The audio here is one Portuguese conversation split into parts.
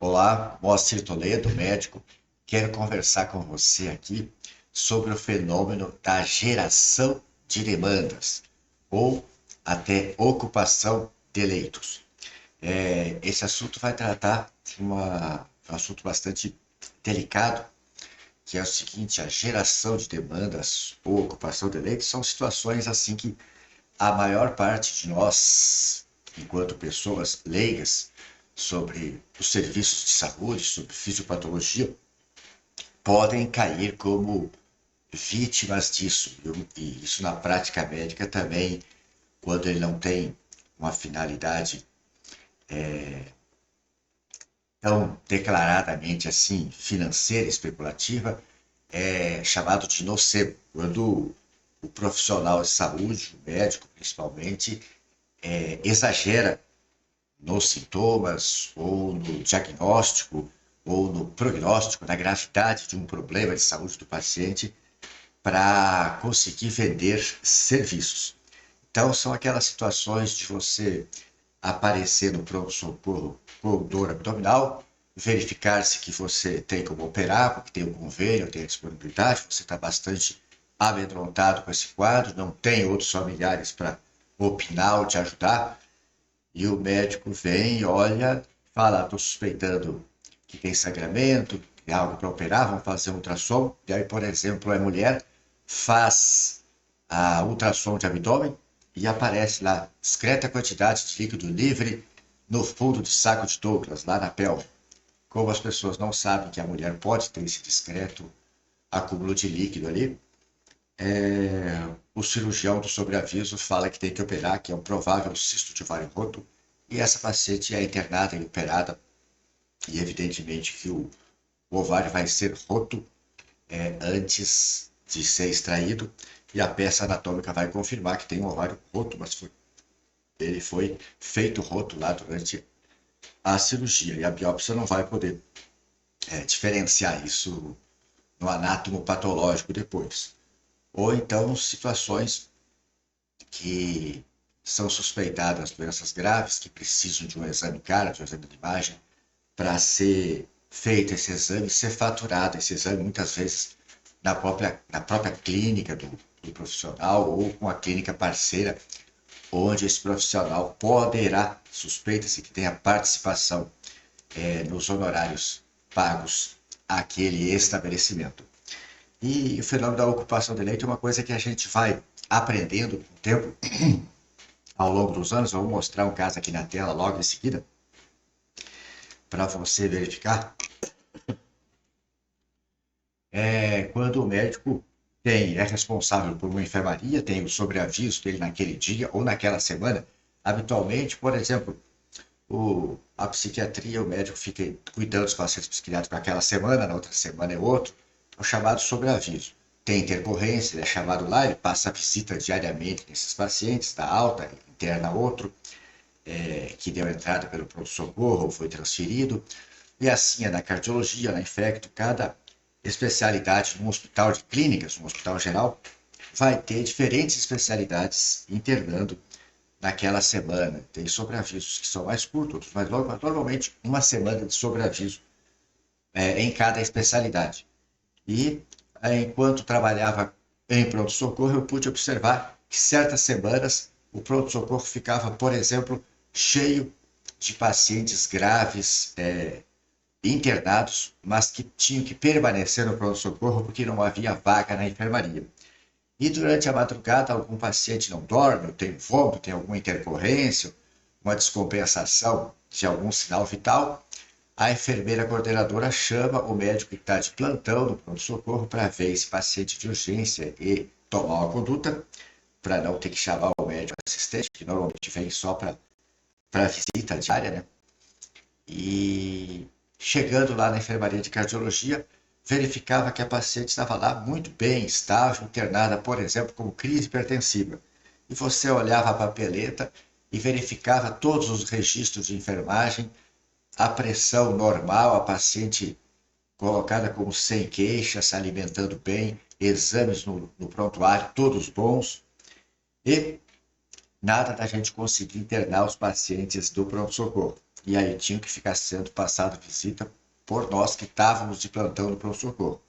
Olá, Moacir Toledo, médico. Quero conversar com você aqui sobre o fenômeno da geração de demandas ou até ocupação de leitos. Esse assunto vai tratar de um assunto bastante delicado, que é o seguinte: a geração de demandas ou ocupação de leitos são situações assim que a maior parte de nós, enquanto pessoas leigas sobre os serviços de saúde, sobre fisiopatologia, podem cair como vítimas disso. E isso na prática médica também, quando ele não tem uma finalidade tão declaradamente assim, financeira, especulativa, é chamado de nocebo. Quando o profissional de saúde, o médico principalmente, exagera nos sintomas, ou no diagnóstico, ou no prognóstico, na gravidade de um problema de saúde do paciente, para conseguir vender serviços. Então, são aquelas situações de você aparecer no pronto-socorro com dor abdominal, verificar-se que você tem como operar, porque tem o convênio, tem a disponibilidade, você está bastante amedrontado com esse quadro, não tem outros familiares para opinar ou te ajudar, e o médico vem, olha, fala, estou suspeitando que tem sangramento, que é algo para operar, vamos fazer um ultrassom. E aí, por exemplo, a mulher faz a ultrassom de abdômen e aparece lá discreta quantidade de líquido livre no fundo de saco de Douglas, lá na pelve. Como as pessoas não sabem que a mulher pode ter esse discreto acúmulo de líquido ali, o cirurgião do sobreaviso fala que tem que operar, que é um provável cisto de ovário roto, e essa paciente é internada e operada, e evidentemente que o ovário vai ser roto antes de ser extraído, e a peça anatômica vai confirmar que tem um ovário roto, mas ele foi feito roto lá durante a cirurgia, e a biópsia não vai poder diferenciar isso no anátomo patológico depois. Ou então situações que são suspeitadas doenças graves, que precisam de um exame caro, de um exame de imagem, para ser feito esse exame, ser faturado esse exame, muitas vezes na própria clínica do profissional ou com a clínica parceira, onde esse profissional poderá, suspeita-se que tenha participação nos honorários pagos àquele estabelecimento. E o fenômeno da ocupação de leito é uma coisa que a gente vai aprendendo com o tempo, ao longo dos anos. Eu vou mostrar um caso aqui na tela logo em seguida, para você verificar. Quando o médico é responsável por uma enfermaria, tem o sobreaviso dele naquele dia ou naquela semana. Habitualmente, por exemplo, a psiquiatria, o médico fica cuidando dos pacientes psiquiátricos naquela semana, na outra semana é outro, é o chamado sobreaviso. Tem intercorrência, ele é chamado lá, ele passa a visita diariamente nesses pacientes, dá alta, interna outro, que deu entrada pelo pronto-socorro ou foi transferido. E assim é na cardiologia, na infecto, cada especialidade num hospital de clínicas, num hospital geral, vai ter diferentes especialidades internando naquela semana. Tem sobreavisos que são mais curtos, outros mais longos, mas normalmente uma semana de sobreaviso em cada especialidade. E enquanto trabalhava em pronto-socorro, eu pude observar que certas semanas o pronto-socorro ficava, por exemplo, cheio de pacientes graves, internados, mas que tinham que permanecer no pronto-socorro porque não havia vaga na enfermaria. E durante a madrugada, algum paciente não dorme, tem vômito, tem alguma intercorrência, uma descompensação de algum sinal vital, a enfermeira coordenadora chama o médico que está de plantão no pronto-socorro para ver esse paciente de urgência e tomar uma conduta, para não ter que chamar o médico assistente, que normalmente vem só para visita diária, né? E chegando lá na enfermaria de cardiologia, verificava que a paciente estava lá muito bem, estável, internada, por exemplo, com crise hipertensiva. E você olhava a papeleta e verificava todos os registros de enfermagem, a pressão normal, a paciente colocada como sem queixa, se alimentando bem, exames no prontuário, todos bons, e nada da gente conseguir internar os pacientes do pronto-socorro. e aí tinham que ficar sendo passado visita por nós que estávamos de plantão no pronto-socorro.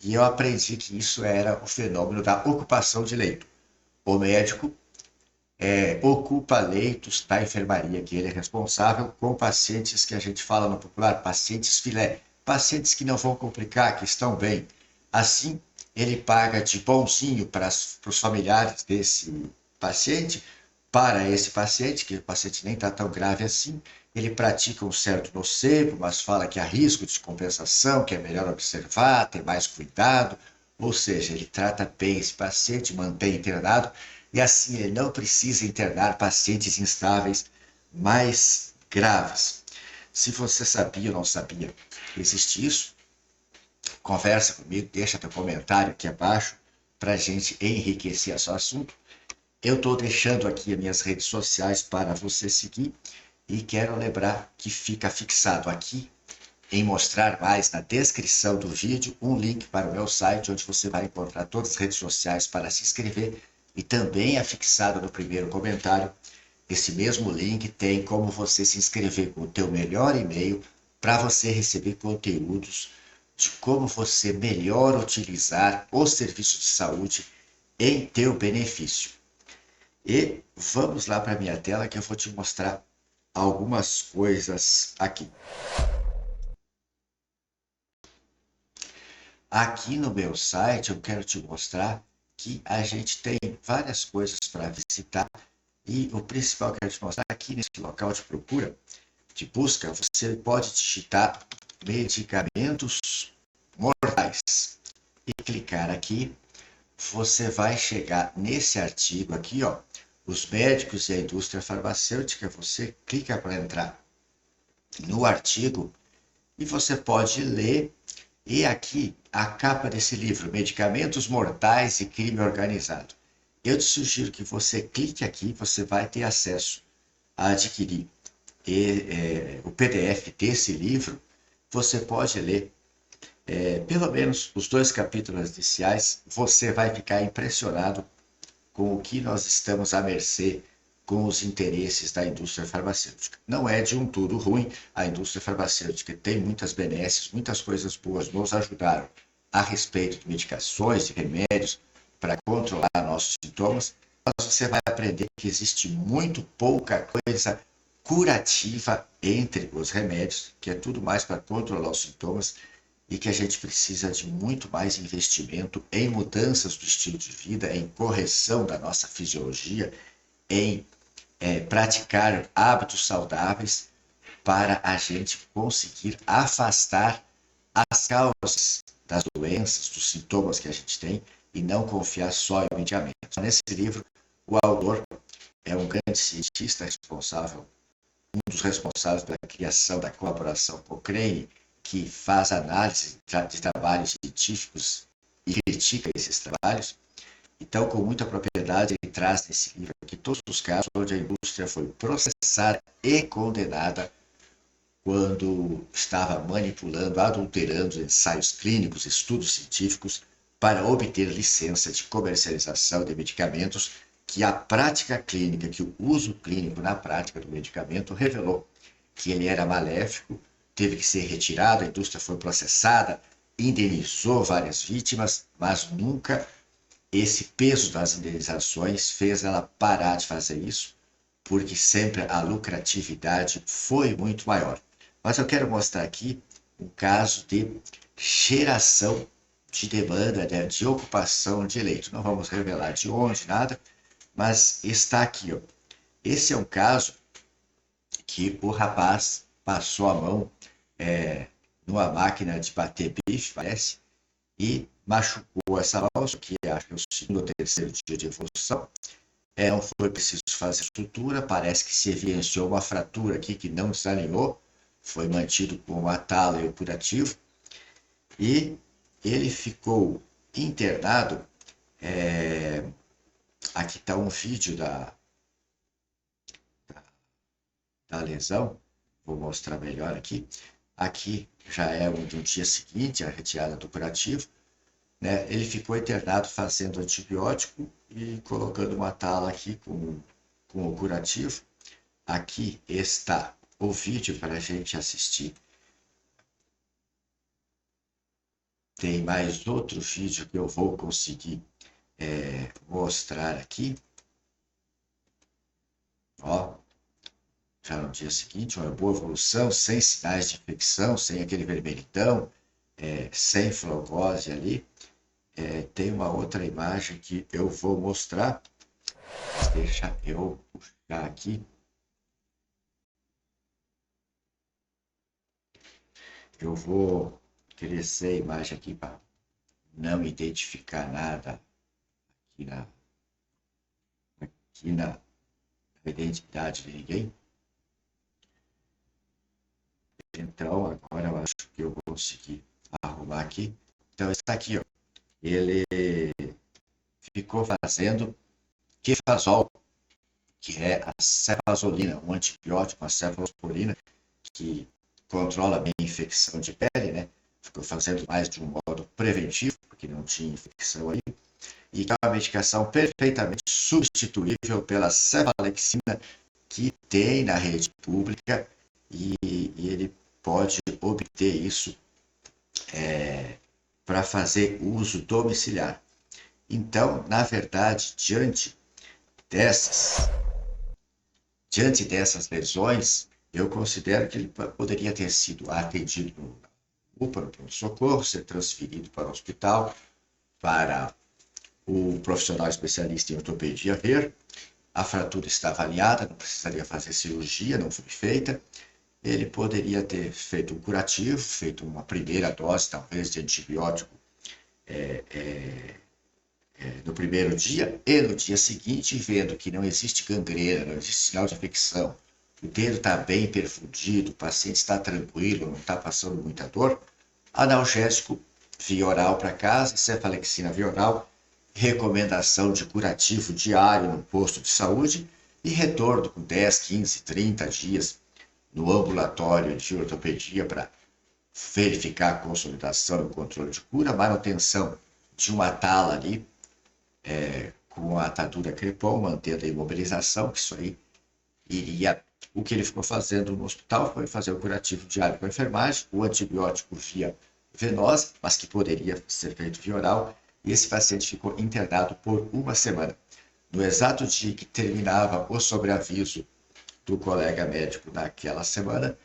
E eu aprendi que isso era o fenômeno da ocupação de leito. O médico ocupa leitos da enfermaria, que ele é responsável, com pacientes que a gente fala no popular, pacientes filé, pacientes que não vão complicar, que estão bem. Assim, ele paga de bonzinho para os familiares desse paciente, para esse paciente, que o paciente nem está tão grave assim, ele pratica um certo nocebo, mas fala que há risco de descompensação, que é melhor observar, ter mais cuidado, ou seja, ele trata bem esse paciente, mantém internado, e assim ele não precisa internar pacientes instáveis mais graves. Se você sabia ou não sabia que existe isso, conversa comigo, deixa teu comentário aqui abaixo para a gente enriquecer esse assunto. Eu estou deixando aqui as minhas redes sociais para você seguir e quero lembrar que fica fixado aqui em mostrar mais na descrição do vídeo um link para o meu site onde você vai encontrar todas as redes sociais para se inscrever e também é fixado no primeiro comentário. Esse mesmo link tem como você se inscrever com o teu melhor e-mail para você receber conteúdos de como você melhor utilizar os serviços de saúde em teu benefício. E vamos lá para a minha tela que eu vou te mostrar algumas coisas aqui. Aqui no meu site eu quero te mostrar que a gente tem várias coisas para visitar e o principal que eu quero te mostrar aqui nesse local de procura, de busca, você pode digitar medicamentos mortais e clicar aqui, você vai chegar nesse artigo aqui, ó, os médicos e a indústria farmacêutica, você clica para entrar no artigo e você pode ler. E aqui a capa desse livro, Medicamentos Mortais e Crime Organizado. Eu te sugiro que você clique aqui, você vai ter acesso a adquirir o PDF desse livro. Você pode ler pelo menos os 2 capítulos iniciais, você vai ficar impressionado com o que nós estamos à mercê com os interesses da indústria farmacêutica. Não é de um tudo ruim, a indústria farmacêutica tem muitas benesses, muitas coisas boas nos ajudaram a respeito de medicações, de remédios, para controlar nossos sintomas, mas você vai aprender que existe muito pouca coisa curativa entre os remédios, que é tudo mais para controlar os sintomas, e que a gente precisa de muito mais investimento em mudanças do estilo de vida, em correção da nossa fisiologia, em praticar hábitos saudáveis para a gente conseguir afastar as causas das doenças, dos sintomas que a gente tem e não confiar só em medicamentos. Nesse livro, o autor é um grande cientista responsável, um dos responsáveis pela criação da colaboração Cochrane, que faz análise de trabalhos científicos e critica esses trabalhos. Então, com muita propriedade, ele traz nesse livro aqui todos os casos onde a indústria foi processada e condenada quando estava manipulando, adulterando ensaios clínicos, estudos científicos, para obter licença de comercialização de medicamentos que a prática clínica, que o uso clínico na prática do medicamento revelou que ele era maléfico, teve que ser retirado, a indústria foi processada, indenizou várias vítimas, mas nunca esse peso das indenizações fez ela parar de fazer isso, porque sempre a lucratividade foi muito maior. Mas eu quero mostrar aqui um caso de geração de demanda, né, de ocupação de leito. Não vamos revelar de onde, nada, mas está aqui, ó. Esse é um caso que o rapaz passou a mão numa máquina de bater bife, parece, e machucou essa mão, que acho que é o segundo ou terceiro dia de evolução. Não foi preciso fazer sutura, parece que se evidenciou uma fratura aqui que não desalinhou, foi mantido com uma tala e o curativo, e ele ficou internado. Aqui está um vídeo da lesão, vou mostrar melhor aqui. Aqui já é do dia seguinte, a retirada do curativo. Né? Ele ficou internado fazendo antibiótico e colocando uma tala aqui com o curativo. Aqui está o vídeo para a gente assistir. Tem mais outro vídeo que eu vou conseguir mostrar aqui. Ó, já no dia seguinte, uma boa evolução, sem sinais de infecção, sem aquele vermelhidão, sem flogose ali. Tem uma outra imagem que eu vou mostrar. Deixa eu puxar aqui. Eu vou crescer a imagem aqui para não identificar nada aqui na identidade de ninguém. Então, agora eu acho que eu consegui arrumar aqui. Então, está aqui, ó. Ele ficou fazendo Kefazol, que é a cefazolina, um antibiótico, uma cefalosporina, que controla bem a infecção de pele, né? Ficou fazendo mais de um modo preventivo, porque não tinha infecção aí, e que é uma medicação perfeitamente substituível pela cefalexina que tem na rede pública, e ele pode obter isso para fazer uso domiciliar. Então, na verdade, diante dessas lesões, eu considero que ele poderia ter sido atendido no UPA, no pronto-socorro, ser transferido para o hospital, para o profissional especialista em ortopedia ver. A fratura está avaliada, não precisaria fazer cirurgia, não foi feita. Ele poderia ter feito um curativo, feito uma primeira dose, talvez, de antibiótico no primeiro dia, e no dia seguinte, vendo que não existe gangrena, não existe sinal de infecção, o dedo está bem perfundido, o paciente está tranquilo, não está passando muita dor, analgésico via oral para casa, cefalexina via oral, recomendação de curativo diário no posto de saúde e retorno com 10, 15, 30 dias no ambulatório de ortopedia para verificar a consolidação e o controle de cura, manutenção de uma tala ali, com a atadura crepom, mantendo a imobilização, que isso aí iria... O que ele ficou fazendo no hospital foi fazer o curativo diário com a enfermagem, o antibiótico via venosa, mas que poderia ser feito via oral, e esse paciente ficou internado por uma semana. No exato dia que terminava o sobreaviso do colega médico naquela semana,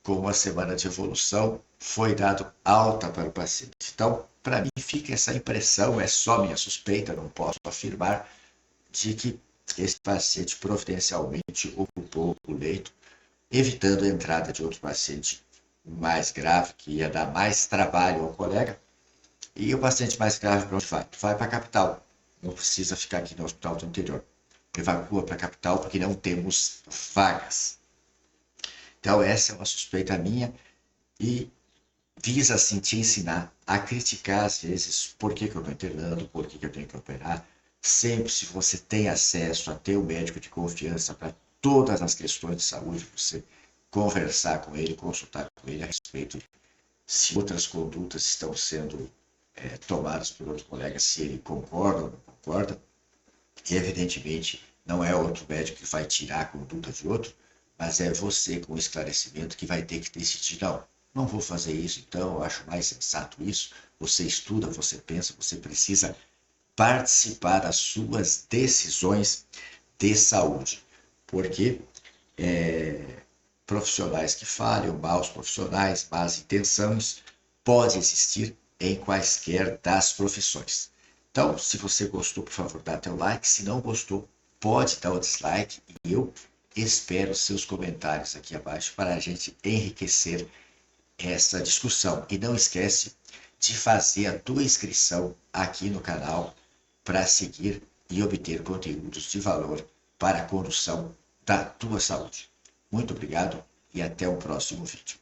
com uma semana de evolução, foi dado alta para o paciente. Então, para mim fica essa impressão, é só minha suspeita, não posso afirmar, de que esse paciente providencialmente ocupou o leito, evitando a entrada de outro paciente mais grave, que ia dar mais trabalho ao colega. E o paciente mais grave para onde vai? Vai para a capital. Não precisa ficar aqui no hospital do interior. Evacua para a capital porque não temos vagas. Então essa é uma suspeita minha e visa assim te ensinar a criticar às vezes por que eu estou internando, por que eu tenho que operar. Sempre, se você tem acesso a ter um médico de confiança para todas as questões de saúde, você conversar com ele, consultar com ele a respeito de se outras condutas estão sendo tomadas por outro colega, se ele concorda ou não concorda. E, evidentemente, não é outro médico que vai tirar a conduta de outro, mas é você com esclarecimento que vai ter que decidir, não vou fazer isso, então eu acho mais sensato isso. Você estuda, você pensa, você precisa participar das suas decisões de saúde, porque profissionais que falham, maus profissionais, más intenções, pode existir em quaisquer das profissões. Então, se você gostou, por favor, dá teu like. Se não gostou, pode dar o dislike. E eu espero seus comentários aqui abaixo para a gente enriquecer essa discussão. E não esquece de fazer a tua inscrição aqui no canal para seguir e obter conteúdos de valor para a condução da tua saúde. Muito obrigado e até o próximo vídeo.